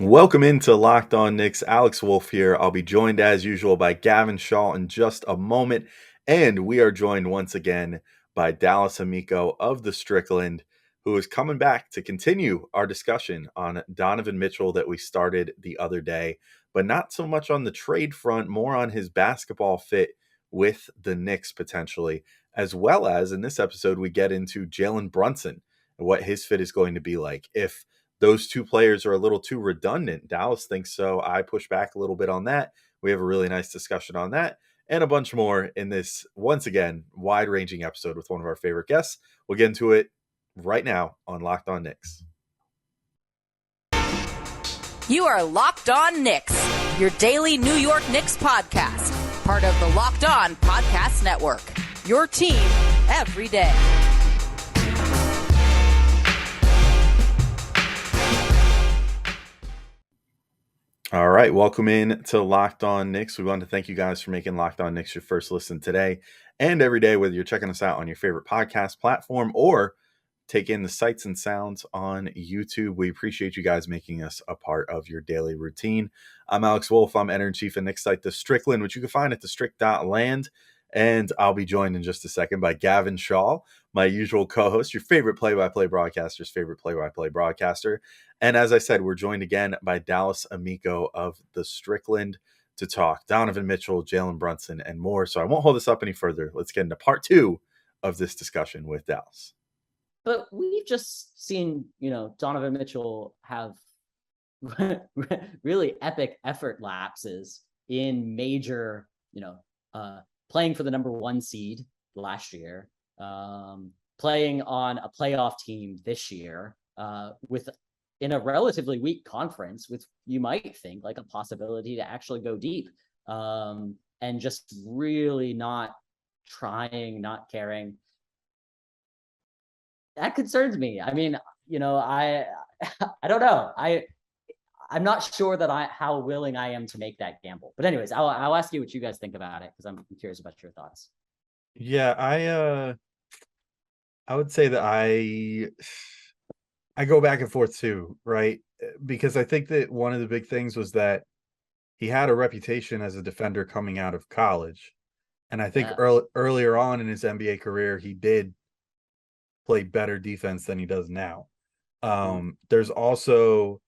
Welcome into Locked On Knicks. Alex Wolf here. I'll be joined as usual by Gavin Shaw in just a moment. And we are joined once again by Dallas Amico of the Strickland, who is coming back to continue our discussion on Donovan Mitchell that we started the other day, but not so much on the trade front, more on his basketball fit with the Knicks potentially, as well as in this episode, we get into Jalen Brunson and what his fit is going to be like. If those two players are a little too redundant. Dallas thinks so. I push back a little bit on that. We have a really nice discussion on that and a bunch more in this, once again, wide ranging episode with one of our favorite guests. We'll get into it right now on Locked On Knicks. You are Locked On Knicks, your daily New York Knicks podcast, part of the Locked On Podcast Network, your team every day. All right, welcome in to Locked On Knicks. We want to thank you guys for making Locked On Knicks your first listen today and every day, whether you're checking us out on your favorite podcast platform or take in the sights and sounds on YouTube. We appreciate you guys making us a part of your daily routine. I'm Alex Wolf. I'm editor-in-chief at Knicks site The Strickland, which you can find at thestrick.land. And I'll be joined in just a second by Gavin Shaw, my usual co-host, your favorite play-by-play broadcaster's favorite play-by-play broadcaster. And as I said, we're joined again by Dallas Amico of the Strickland to talk Donovan Mitchell, Jalen Brunson, and more. So I won't hold this up any further. Let's get into part two of this discussion with Dallas. But we've just seen, Donovan Mitchell have really epic effort lapses in major, playing for the number one seed last year, playing on a playoff team this year, in a relatively weak conference with, you might think, like a possibility to actually go deep, and just really not trying, not caring. That concerns me. I mean, I don't know. I'm not sure that how willing I am to make that gamble. But anyways, I'll ask you what you guys think about it, because I'm curious about your thoughts. Yeah, I would say that I go back and forth too, right? Because I think that one of the big things was that he had a reputation as a defender coming out of college. And I think earlier on in his NBA career, he did play better defense than he does now. There's also,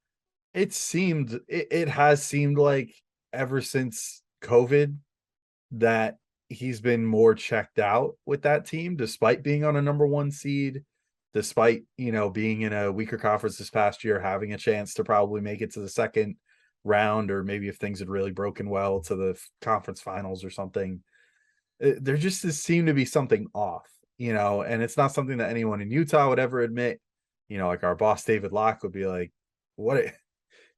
it has seemed like ever since COVID that he's been more checked out with that team, despite being on a number one seed, despite, being in a weaker conference this past year, having a chance to probably make it to the second round, or maybe if things had really broken well to the conference finals or something. There just seemed to be something off, and it's not something that anyone in Utah would ever admit. Like our boss David Locke would be like, what?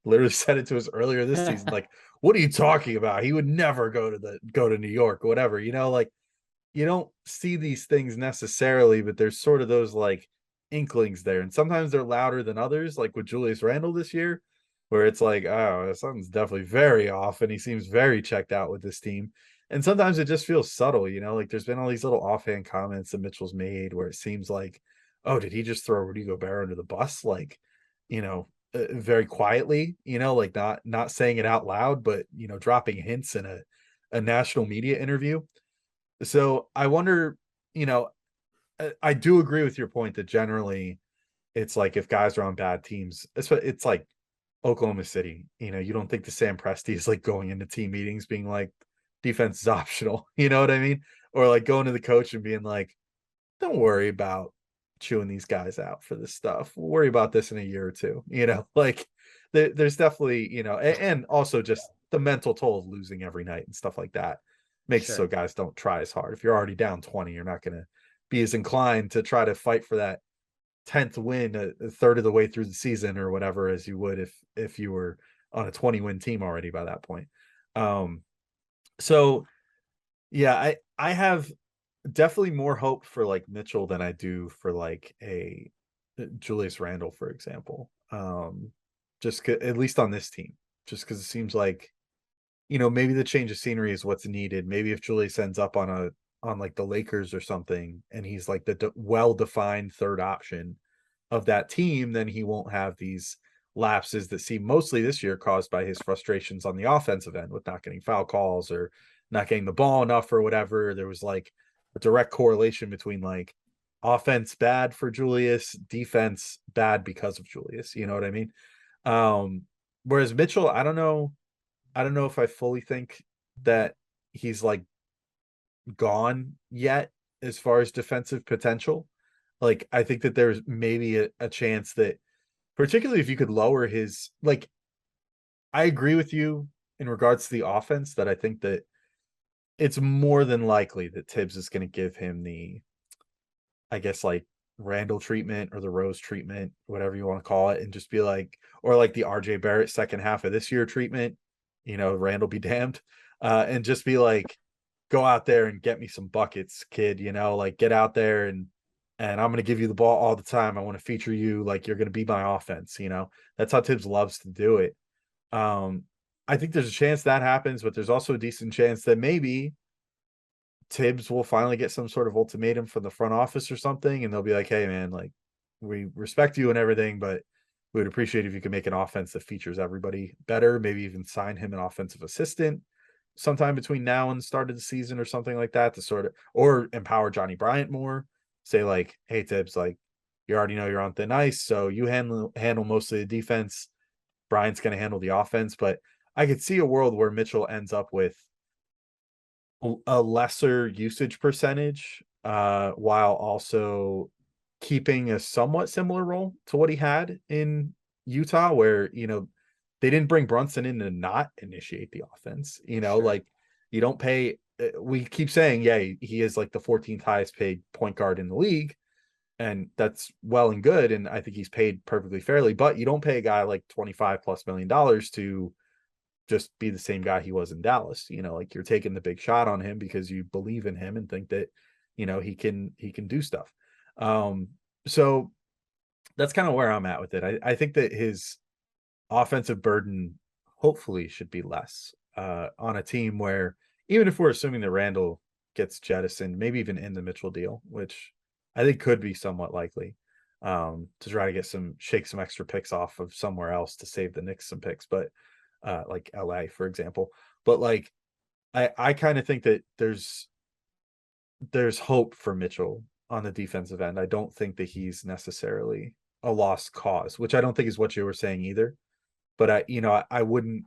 Literally said it to us earlier this season, like, what are you talking about? He would never go to New York or whatever. Like, you don't see these things necessarily, but there's sort of those like inklings there, and sometimes they're louder than others, like with Julius Randle this year, where it's like, oh, something's definitely very off, and he seems very checked out with this team. And sometimes it just feels subtle, like there's been all these little offhand comments that Mitchell's made where it seems like, oh, did he just throw Rudy Gobert under the bus? Like, very quietly, like not saying it out loud, but, dropping hints in a national media interview. So I wonder, I do agree with your point that generally it's like if guys are on bad teams, it's like Oklahoma City, you don't think the Sam Presti is like going into team meetings being like, defense is optional, you know what I mean? Or like going to the coach and being like, don't worry about chewing these guys out for this stuff. We'll worry about this in a year or two, like there's definitely, and also just the mental toll of losing every night and stuff like that makes it so guys don't try as hard. If you're already down 20, you're not going to be as inclined to try to fight for that 10th win a third of the way through the season or whatever, as you would if you were on a 20-win team already by that point. So yeah, I have definitely more hope for like Mitchell than I do for like a Julius Randle, for example. Just at least on this team, just because it seems like, maybe the change of scenery is what's needed. Maybe if Julius ends up on like the Lakers or something, and he's like the well-defined third option of that team, then he won't have these lapses that seem mostly this year caused by his frustrations on the offensive end with not getting foul calls or not getting the ball enough or whatever. There was like a direct correlation between like offense bad for Julius, defense bad because of Julius. You know what I mean? Whereas Mitchell, I don't know if I fully think that he's like gone yet as far as defensive potential. Like, I think that there's maybe a chance that, particularly if you could lower his, like, I agree with you in regards to the offense, that I think that it's more than likely that Tibbs is going to give him the, I guess, like Randall treatment or the Rose treatment, whatever you want to call it, and just be like, or like the RJ Barrett second half of this year treatment, Randall be damned, and just be like, go out there and get me some buckets, kid, like get out there and I'm going to give you the ball all the time. I want to feature you. Like, you're going to be my offense. That's how Tibbs loves to do it. I think there's a chance that happens, but there's also a decent chance that maybe Tibbs will finally get some sort of ultimatum from the front office or something. And they'll be like, hey man, like, we respect you and everything, but we would appreciate if you could make an offense that features everybody better. Maybe even sign him an offensive assistant sometime between now and the start of the season or something like that, to sort of, or empower Johnny Bryant more. Say like, hey Tibbs, like, you already know you're on thin ice, so you handle mostly the defense. Bryant's going to handle the offense. But I could see a world where Mitchell ends up with a lesser usage percentage, while also keeping a somewhat similar role to what he had in Utah, where they didn't bring Brunson in to not initiate the offense. Sure. Like, you don't pay. We keep saying, yeah, he is like the 14th highest paid point guard in the league, and that's well and good. And I think he's paid perfectly fairly. But you don't pay a guy like $25+ million to just be the same guy he was in Dallas. Like, you're taking the big shot on him because you believe in him and think that he can do stuff. So that's kind of where I'm at with it. I think that his offensive burden hopefully should be less, on a team where, even if we're assuming that Randall gets jettisoned, maybe even in the Mitchell deal, which I think could be somewhat likely, to try to shake some extra picks off of somewhere else to save the Knicks some picks, but like LA, for example. But like, I kind of think that there's hope for Mitchell on the defensive end. I don't think that he's necessarily a lost cause, which I don't think is what you were saying either. But I wouldn't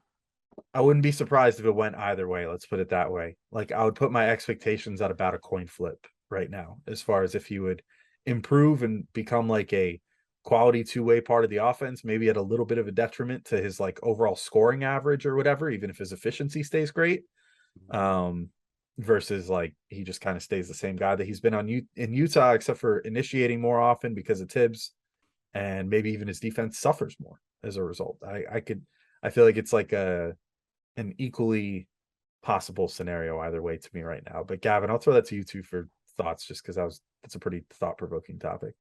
be surprised if it went either way. Let's put it that way. Like, I would put my expectations at about a coin flip right now, as far as if he would improve and become like a quality two-way part of the offense, maybe at a little bit of a detriment to his like overall scoring average or whatever, even if his efficiency stays great. Versus like, he just kind of stays the same guy that he's been in Utah, except for initiating more often because of Tibbs, and maybe even his defense suffers more as a result. I feel like it's like an equally possible scenario either way to me right now. But Gavin, I'll throw that to you too for thoughts, just because that's a pretty thought-provoking topic.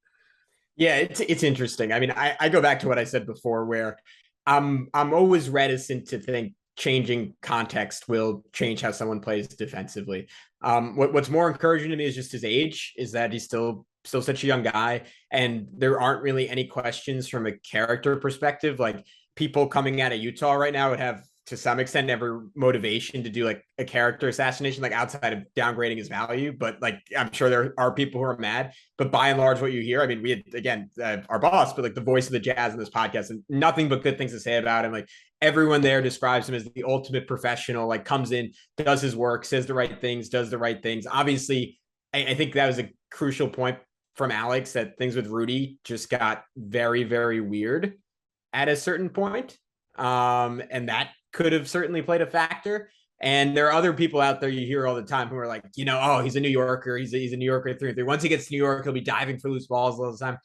Yeah, it's interesting. I mean, I go back to what I said before, where I'm always reticent to think changing context will change how someone plays defensively. What's more encouraging to me is just his age, is that he's still such a young guy, and there aren't really any questions from a character perspective. Like, people coming out of Utah right now would have, to some extent, every motivation to do like a character assassination, like outside of downgrading his value. But like, I'm sure there are people who are mad, but by and large, what you hear, I mean, we had, again, our boss, but like the voice of the Jazz in this podcast, and nothing but good things to say about him. Like, everyone there describes him as the ultimate professional, like comes in, does his work, says the right things, does the right things. Obviously, I think that was a crucial point from Alex, that things with Rudy just got very, very weird at a certain point. And that could have certainly played a factor. And there are other people out there you hear all the time who are like, oh, he's a New Yorker. He's a New Yorker 3-3. Once he gets to New York, he'll be diving for loose balls all the time.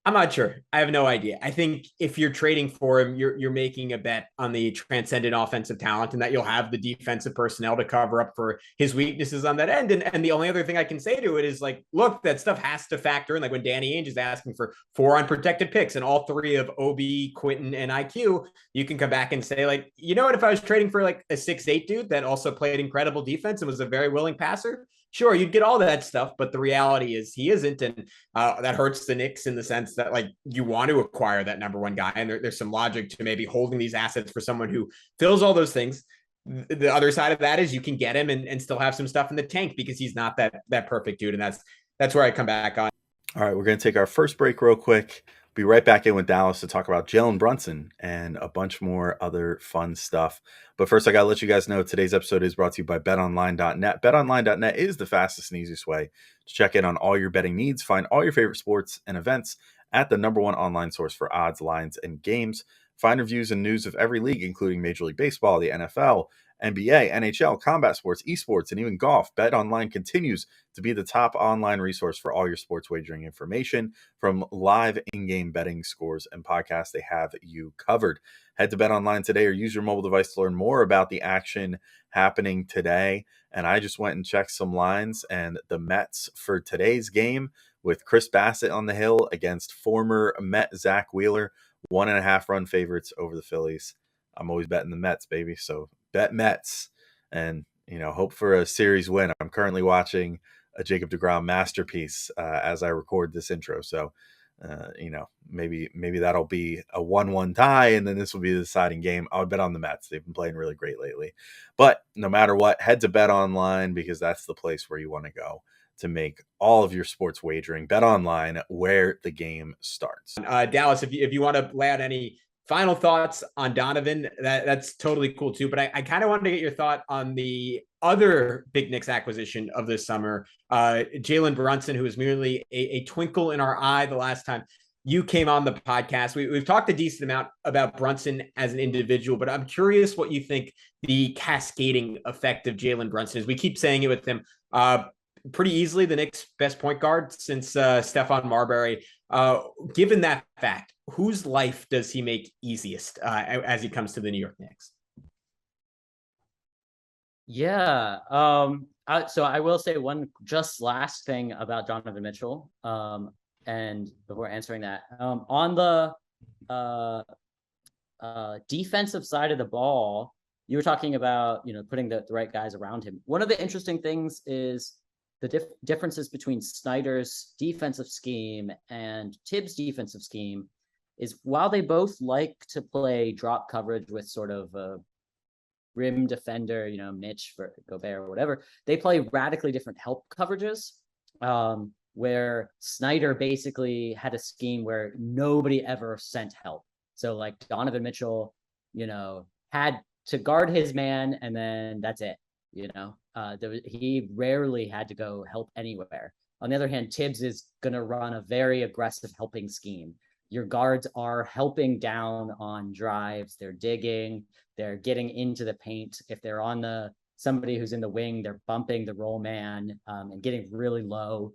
I'm not sure. I have no idea. I think if you're trading for him, you're making a bet on the transcendent offensive talent, and that you'll have the defensive personnel to cover up for his weaknesses on that end. And the only other thing I can say to it is like, look, that stuff has to factor in. Like, when Danny Ainge is asking for 4 unprotected picks and all 3 of OB, Quentin, and IQ, you can come back and say like, you know what, if I was trading for like a 6'8" dude that also played incredible defense and was a very willing passer, Sure, you'd get all that stuff, but the reality is he isn't, and that hurts the Knicks in the sense that like you want to acquire that number one guy, and there's some logic to maybe holding these assets for someone who fills all those things. The other side of that is you can get him and still have some stuff in the tank because he's not that perfect dude, and that's where I come back on. All right, we're going to take our first break real quick. Be right back in with Dallas to talk about Jalen Brunson and a bunch more other fun stuff. But first, I got to let you guys know today's episode is brought to you by BetOnline.net. BetOnline.net is the fastest and easiest way to check in on all your betting needs. Find all your favorite sports and events at the number one online source for odds, lines, and games. Find reviews and news of every league, including Major League Baseball, the NFL, NBA, NHL, combat sports, esports, and even golf. BetOnline continues to be the top online resource for all your sports wagering information. From live in-game betting, scores, and podcasts, they have you covered. Head to BetOnline today or use your mobile device to learn more about the action happening today. And I just went and checked some lines, and the Mets for today's game with Chris Bassett on the hill against former Met Zach Wheeler, 1.5 run favorites over the Phillies. I'm always betting the Mets, baby. So bet Mets and, hope for a series win. I'm currently watching a Jacob deGrom masterpiece as I record this intro. So, maybe that'll be a 1-1 tie, and then this will be the deciding game. I would bet on the Mets. They've been playing really great lately. But no matter what, head to BetOnline because that's the place where you want to go to make all of your sports wagering. BetOnline, where the game starts. Dallas, if you want to lay out any final thoughts on Donovan, that's totally cool too. But I kind of wanted to get your thought on the other big Knicks acquisition of this summer, Jalen Brunson, who was merely a twinkle in our eye the last time you came on the podcast. We've talked a decent amount about Brunson as an individual, but I'm curious what you think the cascading effect of Jalen Brunson is. We keep saying it with him. Pretty easily the Knicks' best point guard since Stephon Marbury. Given that fact, whose life does he make easiest as he comes to the New York Knicks? Yeah. So I will say one just last thing about Donovan Mitchell. And before answering that, on the defensive side of the ball, you were talking about, putting the right guys around him. One of the interesting things is the differences between Snyder's defensive scheme and Tibbs' defensive scheme is while they both like to play drop coverage with sort of a rim defender, Mitch for Gobert or whatever, they play radically different help coverages, where Snyder basically had a scheme where nobody ever sent help. So like Donovan Mitchell, had to guard his man and then that's it. He rarely had to go help anywhere. On the other hand, Tibbs is going to run a very aggressive helping scheme. Your guards are helping down on drives. They're digging. They're getting into the paint. If they're on somebody who's in the wing, they're bumping the roll man and getting really low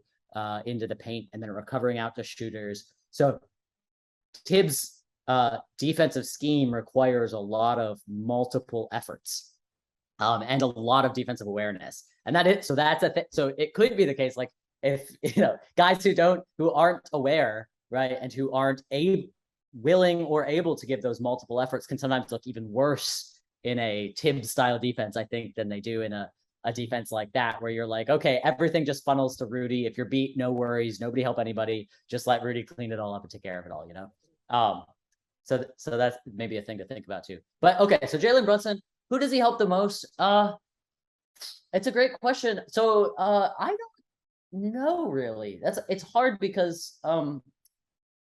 into the paint and then recovering out to shooters. So Tibbs' defensive scheme requires a lot of multiple efforts. And a lot of defensive awareness, and so that's a thing. So it could be the case, like if guys who aren't aware, right, and who aren't willing or able to give those multiple efforts can sometimes look even worse in a Tibbs style defense, I think, than they do in a defense like that, where you're like, okay, everything just funnels to Rudy. If you're beat, no worries, nobody help anybody, just let Rudy clean it all up and take care of it all, So that's maybe a thing to think about too. But okay, so Jalen Brunson. Who does he help the most? It's a great question. So I don't know really. It's hard because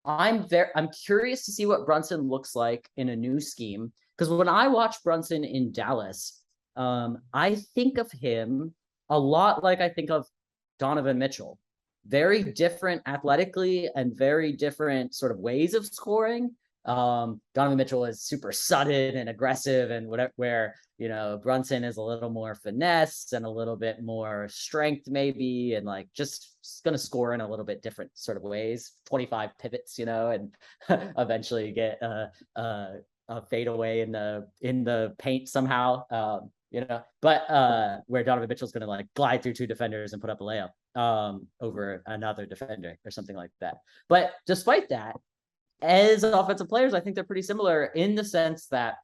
I'm curious to see what Brunson looks like in a new scheme. Because when I watch Brunson in Dallas, I think of him a lot like I think of Donovan Mitchell. Very different athletically and very different sort of ways of scoring. Donovan Mitchell is super sudden and aggressive and whatever, where, Brunson is a little more finesse and a little bit more strength maybe, and like just going to score in a little bit different sort of ways, 25 pivots, and eventually get a fadeaway in the paint somehow, but where Donovan Mitchell's going to like glide through two defenders and put up a layup over another defender or something like that. But despite that, as offensive players, I think they're pretty similar in the sense that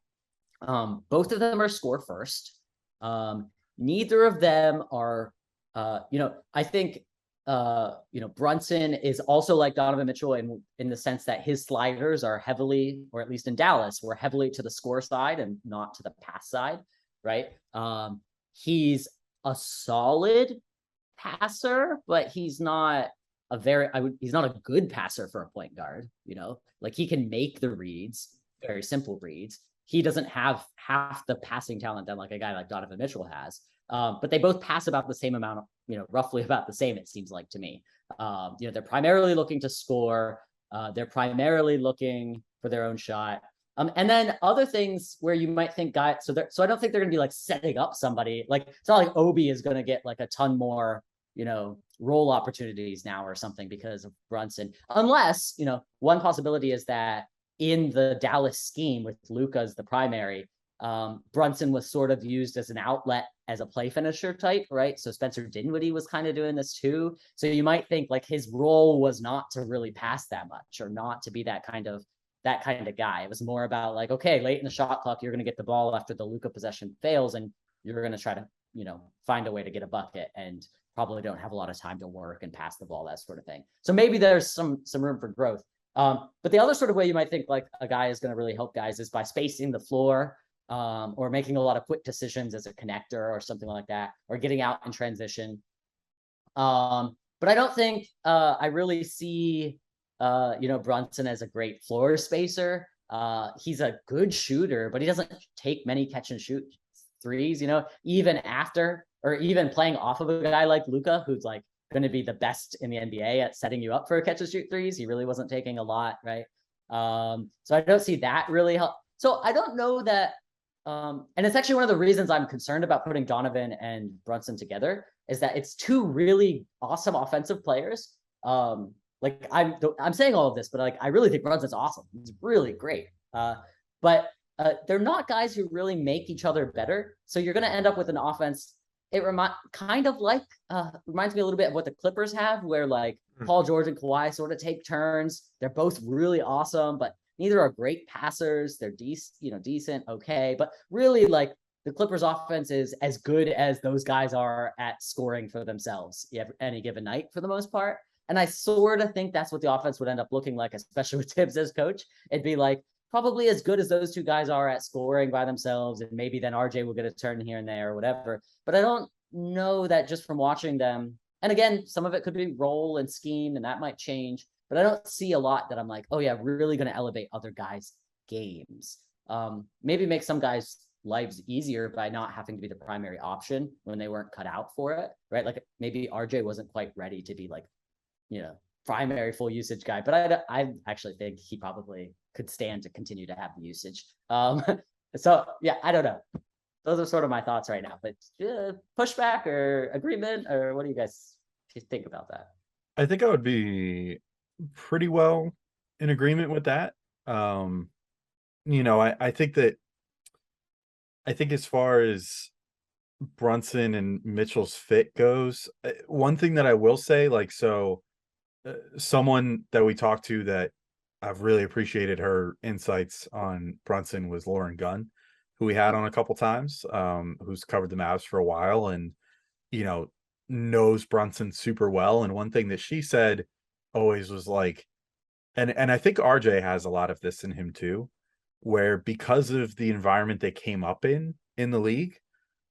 both of them are score first. Neither of them are I think Brunson is also like Donovan Mitchell in the sense that his sliders are heavily, or at least in Dallas, were heavily to the score side and not to the pass side, right? He's a solid passer, but he's not he's not a good passer for a point guard, like he can make the reads, very simple reads. He doesn't have half the passing talent that like a guy like Donovan Mitchell has. But they both pass about the same amount, roughly about the same, it seems like to me. They're primarily looking to score. They're primarily looking for their own shot. And then other things where you might think guys, so I don't think they're going to be like setting up somebody. Like it's not like Obi is going to get like a ton more, role opportunities now or something because of Brunson. Unless, one possibility is that in the Dallas scheme with Luka as the primary, Brunson was sort of used as an outlet as a play finisher type, right? So Spencer Dinwiddie was kind of doing this too. So you might think like his role was not to really pass that much or not to be that kind of guy. It was more about like, okay, late in the shot clock, you're going to get the ball after the Luka possession fails, and you're going to try to, find a way to get a bucket, and probably don't have a lot of time to work and pass the ball, that sort of thing. So maybe there's some room for growth. But the other sort of way you might think like a guy is going to really help guys is by spacing the floor, or making a lot of quick decisions as a connector or something like that, or getting out in transition. But I don't think I really see Brunson as a great floor spacer. He's a good shooter, but he doesn't take many catch and shoot threes, even after, or even playing off of a guy like Luka, who's like going to be the best in the NBA at setting you up for a catch and shoot threes. He really wasn't taking a lot, right? So I don't see that really help. So I don't know that, and it's actually one of the reasons I'm concerned about putting Donovan and Brunson together, is that it's two really awesome offensive players. Like I'm saying all of this, but like I really think Brunson's awesome. He's really great. But they're not guys who really make each other better. So you're going to end up with an offense. It reminds me a little bit of what the Clippers have, where like Paul George and Kawhi sort of take turns. They're both really awesome, but neither are great passers. They're decent, okay. But really, like the Clippers offense is as good as those guys are at scoring for themselves any given night for the most part. And I sort of think that's what the offense would end up looking like, especially with Tibbs as coach. It'd be like probably as good as those two guys are at scoring by themselves. And maybe then RJ will get a turn here and there or whatever. But I don't know that just from watching them. And again, some of it could be role and scheme, and that might change. But I don't see a lot that I'm like, oh yeah, really going to elevate other guys' games. Maybe make some guys' lives easier by not having to be the primary option when they weren't cut out for it, right? Like maybe RJ wasn't quite ready to be like, primary full usage guy, but I actually think he probably could stand to continue to have the usage. So yeah, I don't know. Those are sort of my thoughts right now, but pushback or agreement, or what do you guys think about that? I think I would be pretty well in agreement with that. I think as far as Brunson and Mitchell's fit goes, one thing that I will say, someone that we talked to that I've really appreciated her insights on Brunson was Lauren Gunn, who we had on a couple times, who's covered the Mavs for a while and, knows Brunson super well. And one thing that she said always was like, and I think RJ has a lot of this in him too, where because of the environment they came up in the league,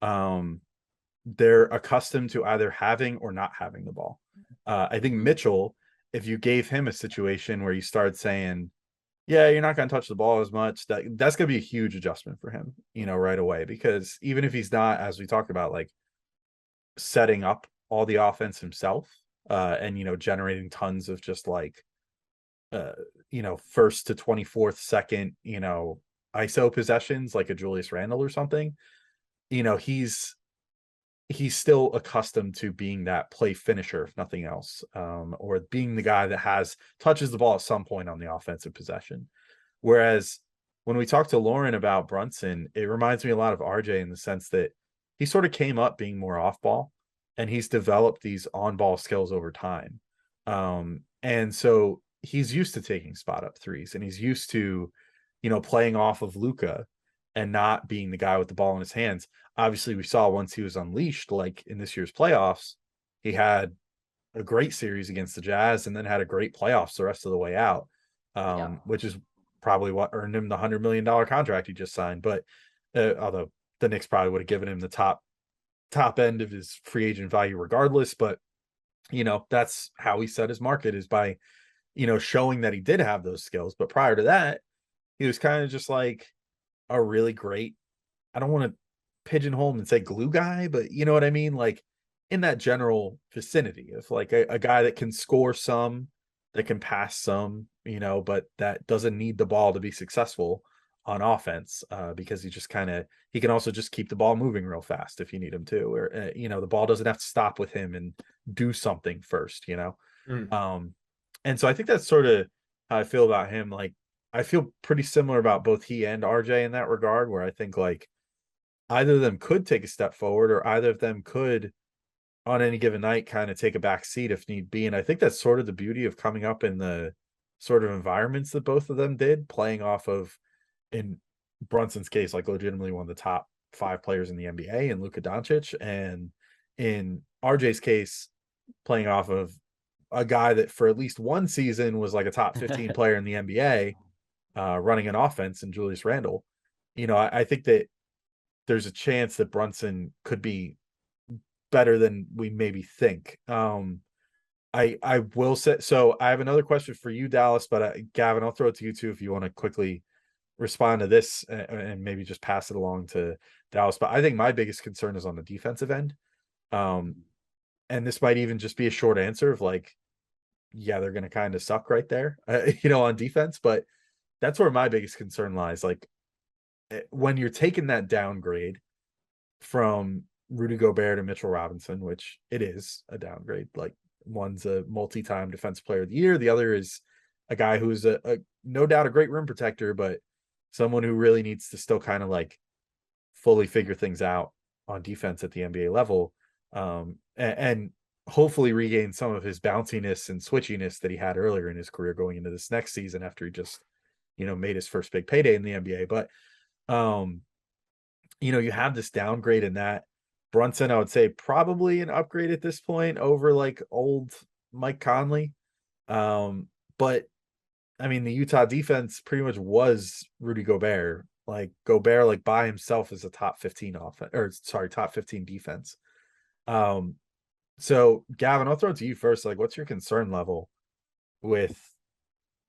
they're accustomed to either having or not having the ball. I think Mitchell, if you gave him a situation where you started saying, yeah, you're not going to touch the ball as much, that's going to be a huge adjustment for him, right away, because even if he's not, as we talked about, like setting up all the offense himself, and, generating tons of just like, first to 24th second, ISO possessions, like a Julius Randle or something, he's still accustomed to being that play finisher, if nothing else, or being the guy that touches the ball at some point on the offensive possession. Whereas when we talk to Lauren about Brunson, it reminds me a lot of RJ in the sense that he sort of came up being more off ball, and he's developed these on ball skills over time. And so he's used to taking spot up threes, and he's used to, playing off of Luka and not being the guy with the ball in his hands. Obviously, we saw once he was unleashed, like in this year's playoffs, he had a great series against the Jazz and then had a great playoffs the rest of the way out, which is probably what earned him the $100 million contract he just signed. But although the Knicks probably would have given him the top end of his free agent value regardless, but that's how he set his market, is by showing that he did have those skills. But prior to that, he was kind of just like a really great, I don't want to pigeonhole him and say glue guy, but you know what I mean? Like in that general vicinity of like a guy that can score some, that can pass some, but that doesn't need the ball to be successful on offense, because he can also just keep the ball moving real fast if you need him to, or the ball doesn't have to stop with him and do something first, and so I think that's sort of how I feel about him. Like I feel pretty similar about both he and RJ in that regard, where I think like either of them could take a step forward, or either of them could on any given night kind of take a back seat if need be. And I think that's sort of the beauty of coming up in the sort of environments that both of them did, playing off of, in Brunson's case, like legitimately one of the top 5 players in the NBA and Luka Doncic, and in RJ's case, playing off of a guy that for at least one season was like a top 15 player in the NBA, running an offense, and Julius Randle. I think that there's a chance that Brunson could be better than we maybe think. I will say, so I have another question for you, Dallas, but Gavin, I'll throw it to you too if you want to quickly respond to this and maybe just pass it along to Dallas. But I think my biggest concern is on the defensive end. And this might even just be a short answer of like, yeah, they're going to kind of suck right there, on defense. But that's where my biggest concern lies. Like when you're taking that downgrade from Rudy Gobert to Mitchell Robinson, which it is a downgrade, like one's a multi-time defensive player of the year. The other is a guy who's a no doubt a great rim protector, but someone who really needs to still kind of like fully figure things out on defense at the NBA level. And hopefully regain some of his bounciness and switchiness that he had earlier in his career going into this next season after he just, made his first big payday in the NBA. But, you have this downgrade in that. Brunson, I would say probably an upgrade at this point over like old Mike Conley. But I mean, the Utah defense pretty much was Rudy Gobert. Like Gobert, like by himself, is a top 15 top 15 defense. So Gavin, I'll throw it to you first. Like, what's your concern level with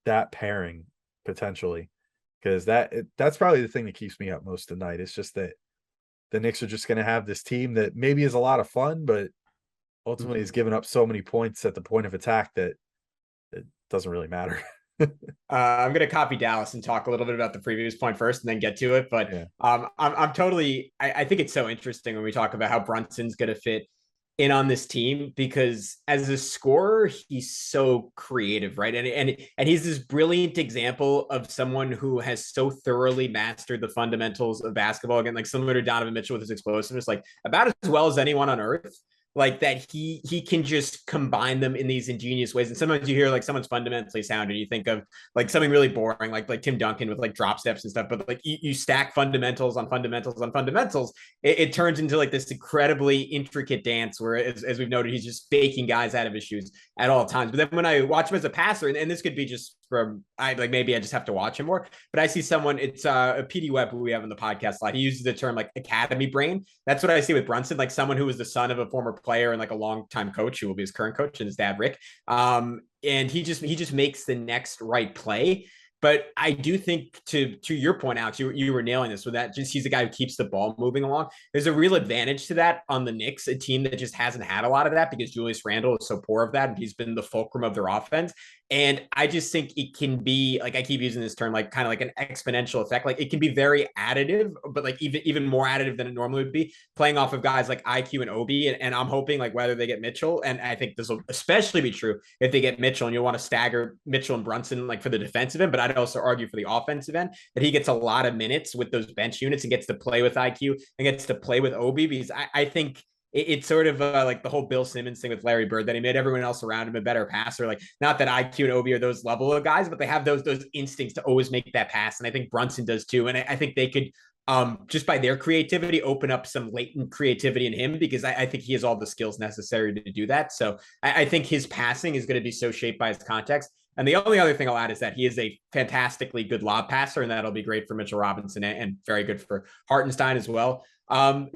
that pairing potentially? Because that's probably the thing that keeps me up most of the night. It's just that the Knicks are just going to have this team that maybe is a lot of fun, but ultimately is giving up so many points at the point of attack that it doesn't really matter. I'm going to copy Dallas and talk a little bit about the previous point first and then get to it. But yeah. I'm totally, I think it's so interesting when we talk about how Brunson's going to fit in on this team, because as a scorer, he's so creative, right? And he's this brilliant example of someone who has so thoroughly mastered the fundamentals of basketball. Again, like similar to Donovan Mitchell with his explosiveness, like about as well as anyone on earth. Like that he can just combine them in these ingenious ways. And sometimes you hear like someone's fundamentally sound and you think of like something really boring, like Tim Duncan with like drop steps and stuff. But like you stack fundamentals on fundamentals on fundamentals, it turns into like this incredibly intricate dance where, as we've noted, he's just faking guys out of his shoes at all times. But then when I watch him as a passer, and this could be just from maybe I just have to watch him more, but I see someone, it's a PD Webb who we have in the podcast a lot. He uses the term like academy brain. That's what I see with Brunson, like someone who was the son of a former player and like a long-time coach who will be his current coach, and his dad Rick. And he just makes the next right play. But I do think to your point, Alex, you were nailing this with that. Just he's the guy who keeps the ball moving along. There's a real advantage to that on the Knicks, a team that just hasn't had a lot of that because Julius Randle is so poor of that, and he's been the fulcrum of their offense. And I just think it can be, like I keep using this term, like kind of like an exponential effect. Like it can be very additive, but like even more additive than it normally would be, playing off of guys like IQ and Obi. And I'm hoping like whether they get Mitchell, and I think this will especially be true if they get Mitchell, and you'll want to stagger Mitchell and Brunson like for the defensive end, but I'd also argue for the offensive end that he gets a lot of minutes with those bench units and gets to play with IQ and gets to play with Obi, because I think it's sort of like the whole Bill Simmons thing with Larry Bird, that he made everyone else around him a better passer. Like, not that IQ and Obi are those level of guys, but they have those instincts to always make that pass. And I think Brunson does too. And I think they could just by their creativity, open up some latent creativity in him, because I think he has all the skills necessary to do that. So I think his passing is going to be so shaped by his context. And the only other thing I'll add is that he is a fantastically good lob passer, and that'll be great for Mitchell Robinson and very good for Hartenstein as well.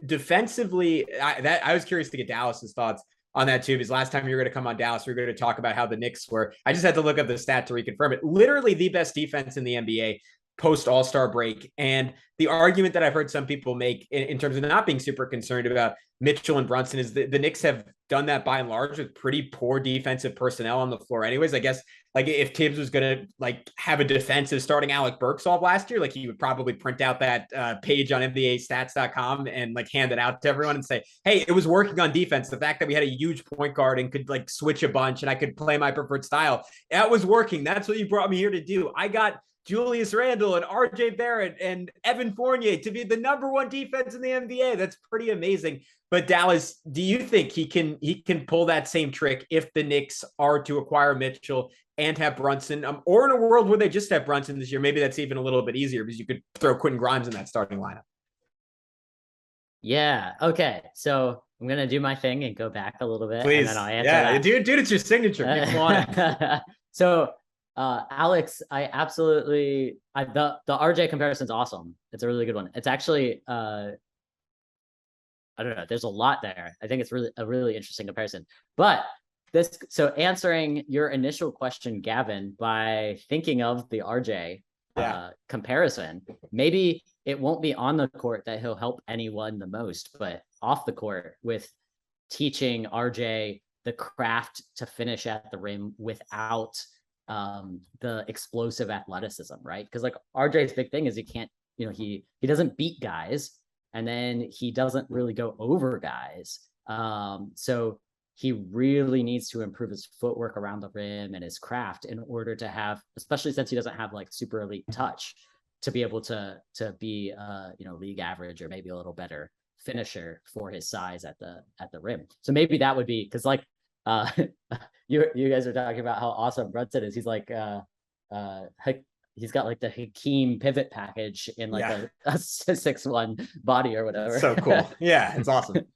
Defensively, I was curious to get Dallas's thoughts on that too, because last time you were going to come on Dallas, we were going to talk about how the Knicks were. I just had to look up the stat to reconfirm it. Literally the best defense in the NBA post All-Star break. And the argument that I've heard some people make in terms of not being super concerned about Mitchell and Brunson is that the Knicks have done that by and large with pretty poor defensive personnel on the floor anyways. I guess like if Tibbs was going to like have a defensive starting Alec Burksall last year, like he would probably print out that page on NBAstats.com and like hand it out to everyone and say, hey, it was working on defense. The fact that we had a huge point guard and could like switch a bunch and I could play my preferred style, that was working. That's what you brought me here to do. I got Julius Randle and RJ Barrett and Evan Fournier to be the number one defense in the NBA. That's pretty amazing. But Dallas, do you think he can pull that same trick if the Knicks are to acquire Mitchell and have Brunson, or in a world where they just have Brunson this year? Maybe that's even a little bit easier because you could throw Quentin Grimes in that starting lineup. Yeah. Okay. So I'm gonna do my thing and go back a little bit, Please. and then I'll answer that. Dude, it's your signature. People want it. So, Alex, I absolutely the RJ comparison is awesome. It's a really good one. It's actually I don't know. There's a lot there. I think it's really a really interesting comparison. But so answering your initial question, Gavin, by thinking of the RJ comparison, maybe it won't be on the court that he'll help anyone the most, but off the court with teaching RJ the craft to finish at the rim without the explosive athleticism, right? Because like RJ's big thing is he can't, he doesn't beat guys, and then he doesn't really go over guys. So he really needs to improve his footwork around the rim and his craft in order to have, especially since he doesn't have like super elite touch, to be able to be league average or maybe a little better finisher for his size at the rim. So maybe that would be, because like you guys are talking about how awesome Brunson is. He's like he's got like the Hakeem pivot package in like a 6'1" body or whatever. So cool. Yeah, it's awesome.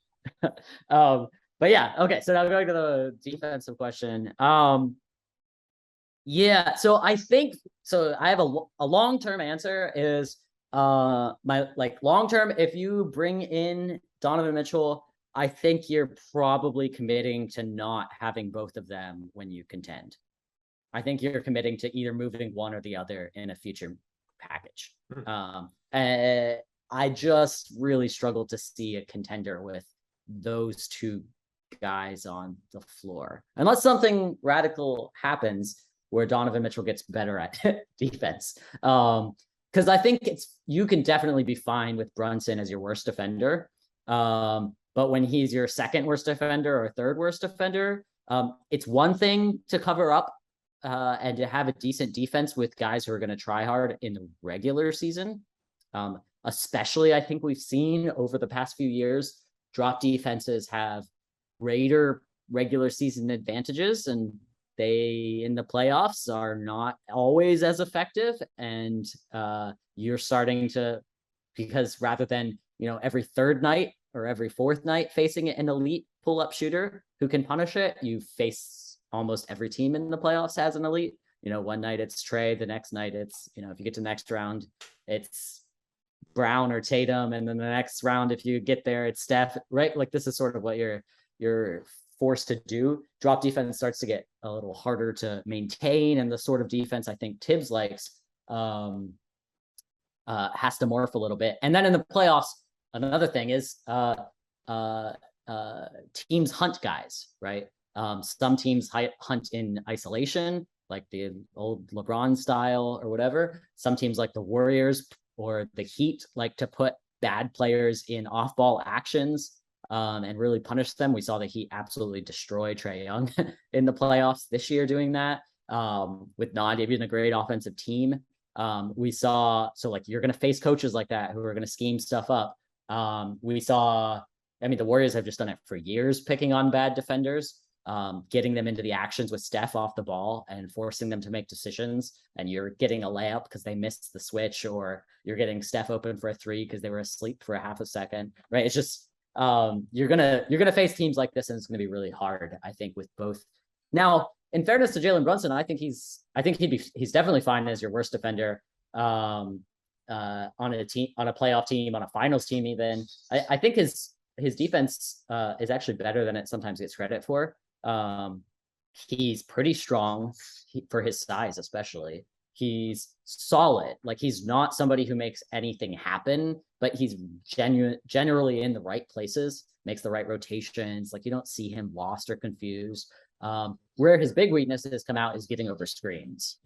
But yeah, okay. So now going to the defensive question. Yeah, so I think I have a long-term answer is my like long-term, if you bring in Donovan Mitchell, I think you're probably committing to not having both of them when you contend. I think you're committing to either moving one or the other in a future package. And I just really struggle to see a contender with those two guys on the floor, unless something radical happens where Donovan Mitchell gets better at defense. Because I think you can definitely be fine with Brunson as your worst defender. But when he's your second worst defender or third worst defender, it's one thing to cover up and to have a decent defense with guys who are going to try hard in the regular season. Especially, I think we've seen over the past few years, drop defenses have greater regular season advantages, and they in the playoffs are not always as effective. And you're starting to, because rather than every third night or every fourth night facing an elite pull-up shooter who can punish it, you face almost every team in the playoffs has an elite. One night it's Trey, the next night it's if you get to the next round it's Brown or Tatum, and then the next round if you get there it's Steph, right? Like this is sort of what you're forced to do. Drop defense starts to get a little harder to maintain, and the sort of defense I think Tibbs likes has to morph a little bit. And then in the playoffs, another thing is teams hunt guys, right? Some teams hunt in isolation, like the old LeBron style or whatever. Some teams like the Warriors or the Heat like to put bad players in off-ball actions and really punish them. We saw the Heat absolutely destroy Trae Young in the playoffs this year doing that with not even a great offensive team. We saw, so like you're going to face coaches like that who are going to scheme stuff up. We saw, the Warriors have just done it for years, picking on bad defenders. getting them into the actions with Steph off the ball and forcing them to make decisions, and you're getting a layup because they missed the switch, or you're getting Steph open for a three because they were asleep for a half a second, right? It's just you're gonna face teams like this, and it's gonna be really hard, I think, with both. Now, in fairness to Jalen Brunson, he's definitely fine as your worst defender on a team, on a playoff team, on a finals team. Even I think his defense is actually better than it sometimes gets credit for. He's pretty strong for his size, especially. He's solid. Like, he's not somebody who makes anything happen, but he's generally in the right places, makes the right rotations. Like, you don't see him lost or confused. Where his big weaknesses come out is getting over screens,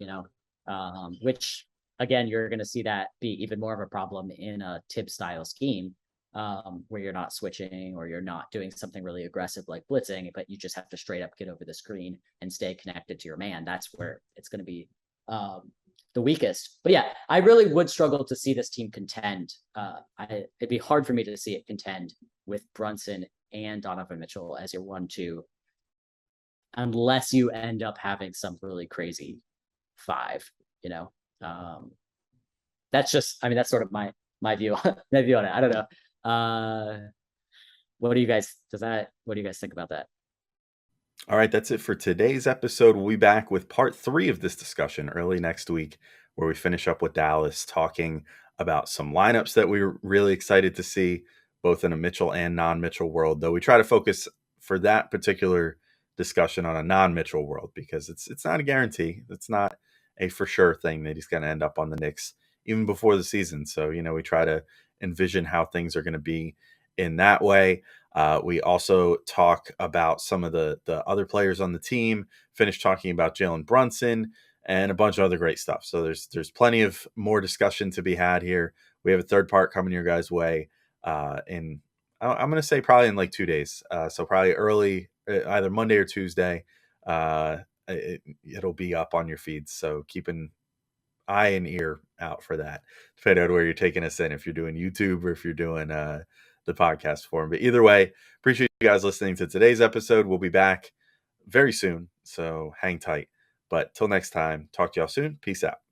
which, again, you're going to see that be even more of a problem in a Tibbs style scheme, where you're not switching or you're not doing something really aggressive like blitzing, but you just have to straight up get over the screen and stay connected to your man. That's where it's going to be the weakest. But yeah, I really would struggle to see this team contend. It'd be hard for me to see it contend with Brunson and Donovan Mitchell as your 1-2, unless you end up having some really crazy five. That's just, that's sort of my view on it. I don't know. What do you guys think about that? All right, that's it for today's episode. We'll be back with part 3 of this discussion early next week, where we finish up with Dallas, talking about some lineups that we were really excited to see, both in a Mitchell and non-Mitchell world, though we try to focus for that particular discussion on a non-Mitchell world, because it's not a guarantee. It's not a for sure thing that he's going to end up on the Knicks even before the season. So, we try to envision how things are going to be in that way. We also talk about some of the other players on the team, finish talking about Jalen Brunson and a bunch of other great stuff. So there's plenty of more discussion to be had here. We have a third part coming your guys' way I'm going to say probably in like 2 days. So probably early, either Monday or Tuesday. It'll be up on your feeds. So keep an eye and ear out for that, depending on where you're taking us in, if you're doing YouTube or if you're doing the podcast form. But either way, appreciate you guys listening to today's episode. We'll be back very soon, so hang tight. But till next time, talk to y'all soon. Peace out.